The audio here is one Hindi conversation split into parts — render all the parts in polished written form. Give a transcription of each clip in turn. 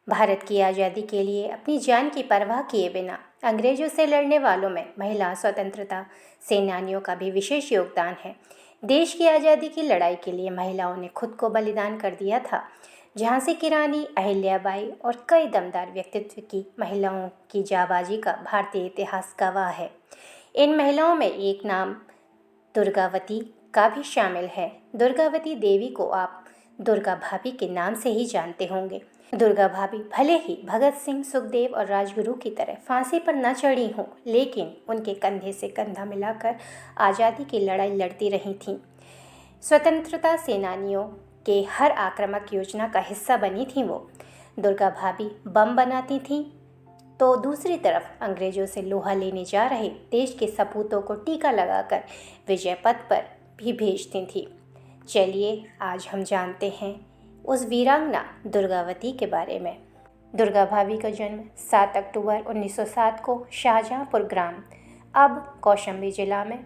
भारत की आज़ादी के लिए अपनी जान की परवाह किए बिना अंग्रेजों से लड़ने वालों में महिला स्वतंत्रता सेनानियों का भी विशेष योगदान है। देश की आज़ादी की लड़ाई के लिए महिलाओं ने खुद को बलिदान कर दिया था। झांसी की रानी अहिल्याबाई और कई दमदार व्यक्तित्व की महिलाओं की जाबाजी का भारतीय इतिहास गवाह है। इन महिलाओं में एक नाम दुर्गावती का भी शामिल है। दुर्गावती देवी को आप दुर्गा भाभी के नाम से ही जानते होंगे। दुर्गा भाभी भले ही भगत सिंह, सुखदेव और राजगुरु की तरह फांसी पर न चढ़ी हों, लेकिन उनके कंधे से कंधा मिलाकर आज़ादी की लड़ाई लड़ती रही थीं। स्वतंत्रता सेनानियों के हर आक्रामक योजना का हिस्सा बनी थीं वो। दुर्गा भाभी बम बनाती थीं तो दूसरी तरफ अंग्रेजों से लोहा लेने जा रहे देश के सपूतों को टीका लगाकर विजय पथ पर भी भेजती थी। चलिए आज हम जानते हैं उस वीरांगना दुर्गावती के बारे में। दुर्गा भाभी का जन्म 7 अक्टूबर 1907 को शाहजहांपुर ग्राम, अब कौशाम्बी जिला में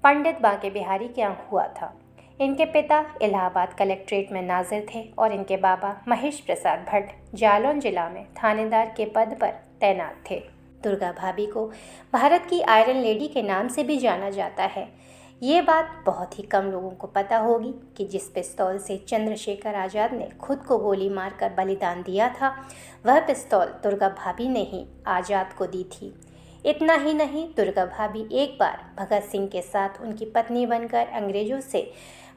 पंडित बांके बिहारी के यहाँ हुआ था। इनके पिता इलाहाबाद कलेक्ट्रेट में नाजिर थे और इनके बाबा महेश प्रसाद भट्ट जालौन जिला में थानेदार के पद पर तैनात थे। दुर्गा भाभी को भारत की आयरन लेडी के नाम से भी जाना जाता है। ये बात बहुत ही कम लोगों को पता होगी कि जिस पिस्तौल से चंद्रशेखर आज़ाद ने खुद को गोली मारकर बलिदान दिया था, वह पिस्तौल दुर्गा भाभी ने ही आज़ाद को दी थी। इतना ही नहीं, दुर्गा भाभी एक बार भगत सिंह के साथ उनकी पत्नी बनकर अंग्रेजों से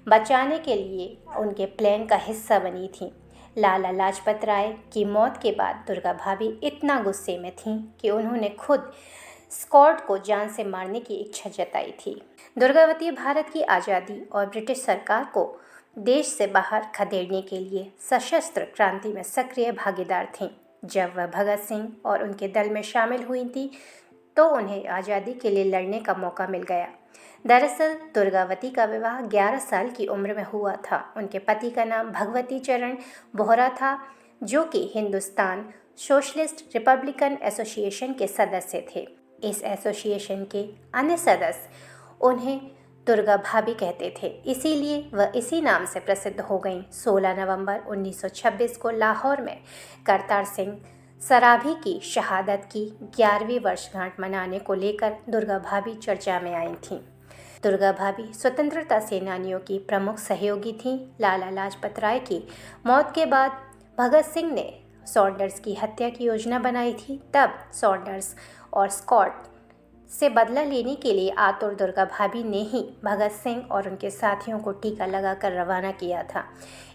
बचाने के लिए उनके प्लान का हिस्सा बनी थी। लाला लाजपत राय की मौत के बाद दुर्गा भाभी इतना गुस्से में थीं कि उन्होंने खुद स्कॉट को जान से मारने की इच्छा जताई थी। दुर्गावती भारत की आज़ादी और ब्रिटिश सरकार को देश से बाहर खदेड़ने के लिए सशस्त्र क्रांति में सक्रिय भागीदार थीं। जब वह भगत सिंह और उनके दल में शामिल हुई थीं तो उन्हें आज़ादी के लिए लड़ने का मौका मिल गया। दरअसल दुर्गावती का विवाह 11 साल की उम्र में हुआ था। उनके पति का नाम भगवती चरण बोहरा था, जो कि हिंदुस्तान सोशलिस्ट रिपब्लिकन एसोसिएशन के सदस्य थे। इस एसोसिएशन के अन्य सदस्य उन्हें दुर्गा भाभी कहते थे, इसीलिए वह इसी नाम से प्रसिद्ध हो गईं। 16 नवंबर 1926 को लाहौर में करतार सिंह सराभी की शहादत की 11वीं वर्षगांठ मनाने को लेकर दुर्गा भाभी चर्चा में आई थीं। दुर्गा भाभी स्वतंत्रता सेनानियों की प्रमुख सहयोगी थीं। लाला लाजपत राय की मौत के बाद भगत सिंह ने सॉन्डर्स की हत्या की योजना बनाई थी। तब सॉन्डर्स और स्कॉट से बदला लेने के लिए आतुर दुर्गा भाभी ने ही भगत सिंह और उनके साथियों को टीका लगाकर रवाना किया था।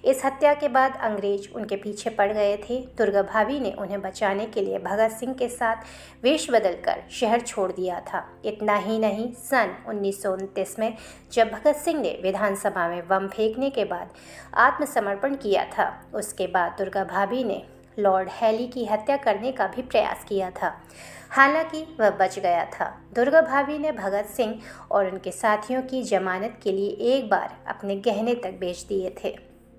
इस हत्या के बाद अंग्रेज उनके पीछे पड़ गए थे। दुर्गा भाभी ने उन्हें बचाने के लिए भगत सिंह के साथ वेश बदलकर शहर छोड़ दिया था। इतना ही नहीं, सन 1929 में जब भगत सिंह ने विधानसभा में बम फेंकने के बाद आत्मसमर्पण किया था, उसके बाद दुर्गा भाभी ने लॉर्ड हैली की हत्या करने का भी प्रयास किया था। हालांकि वह बच गया था। दुर्गा भाभी ने भगत सिंह और उनके साथियों की जमानत के लिए एक बार अपने गहने तक बेच दिए थे।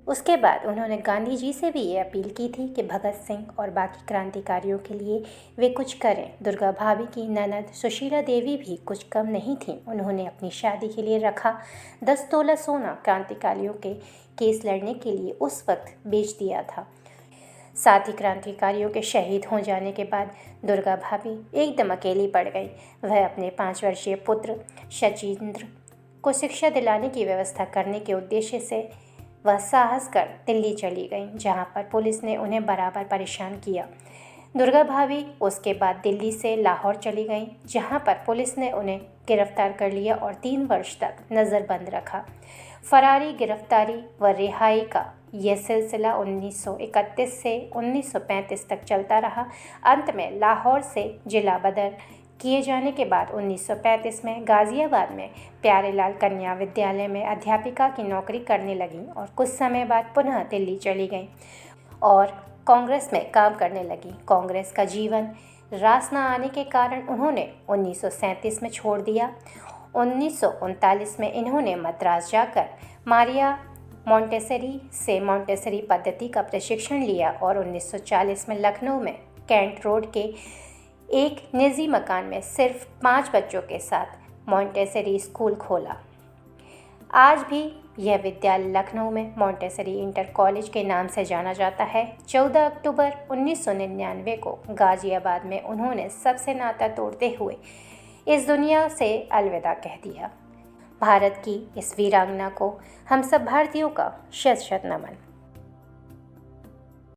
उसके बाद उन्होंने गांधी जी से भी ये अपील की थी कि भगत सिंह और बाकी क्रांतिकारियों के लिए वे कुछ करें। दुर्गा भाभी की ननद सुशीला देवी भी कुछ कम नहीं थीं। उन्होंने अपनी शादी के लिए रखा 10 तोला सोना क्रांतिकारियों के केस लड़ने के लिए उस वक्त बेच दिया था। साथ ही क्रांतिकारियों के शहीद हो जाने के बाद दुर्गा भाभी एकदम अकेली पड़ गई। वह अपने 5 वर्षीय पुत्र शचीन्द्र को शिक्षा दिलाने की व्यवस्था करने के उद्देश्य से वह साहस कर दिल्ली चली गईं, जहां पर पुलिस ने उन्हें बराबर परेशान किया। दुर्गा भाभी उसके बाद दिल्ली से लाहौर चली गईं, जहां पर पुलिस ने उन्हें गिरफ्तार कर लिया और 3 वर्ष तक नज़रबंद रखा। फरारी, गिरफ्तारी व रिहाई का यह सिलसिला 1931 से 1935 तक चलता रहा। अंत में लाहौर से जिला बदर किए जाने के बाद 1935 में गाज़ियाबाद में प्यारेलाल कन्या विद्यालय में अध्यापिका की नौकरी करने लगीं और कुछ समय बाद पुनः दिल्ली चली गईं और कांग्रेस में काम करने लगीं। कांग्रेस का जीवन रास न आने के कारण उन्होंने 1937 में छोड़ दिया। 1939 में इन्होंने मद्रास जाकर मारिया मॉन्टेसरी से मॉन्टेसरी पद्धति का प्रशिक्षण लिया और 1940 में लखनऊ में कैंट रोड के एक निजी मकान में सिर्फ 5 बच्चों के साथ मॉन्टेसरी स्कूल खोला। आज भी यह विद्यालय लखनऊ में मोंटेसरी इंटर कॉलेज के नाम से जाना जाता है। 14 अक्टूबर 1999 को गाजियाबाद में उन्होंने सबसे नाता तोड़ते हुए इस दुनिया से अलविदा कह दिया। भारत की इस वीरांगना को हम सब भारतीयों का शत शत नमन।